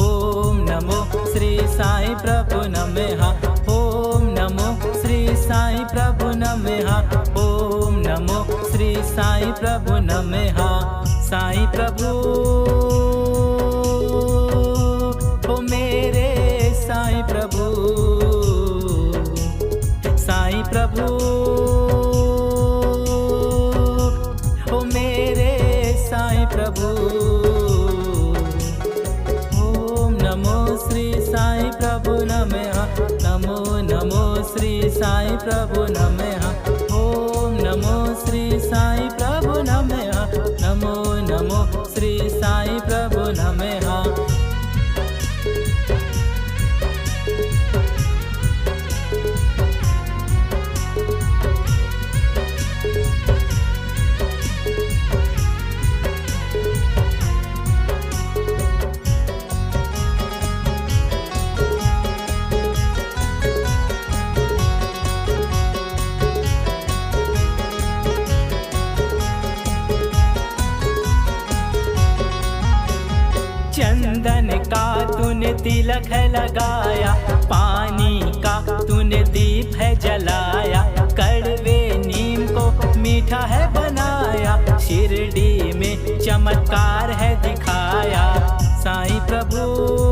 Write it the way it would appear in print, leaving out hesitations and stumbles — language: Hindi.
ओम नमो श्री साईं प्रभु नमः। ओम नमो श्री साईं प्रभु नमः। ओम नमो श्री साईं प्रभु नमः। साईं प्रभु ओ मेरे साईं प्रभु, साईं प्रभु ओ मेरे साईं प्रभु। ओम नमो श्री साईं प्रभु नमः। नमो नमो श्री साईं प्रभु नमः। ओम नमो श्री साईं प्रभु नमः। नमो नमो श्री साईं प्रभु नमः। चंदन का तूने तिलक है लगाया, पानी का तूने दीप है जलाया, कड़वे नीम को मीठा है बनाया, शिरडी में चमत्कार है दिखाया। साईं प्रभु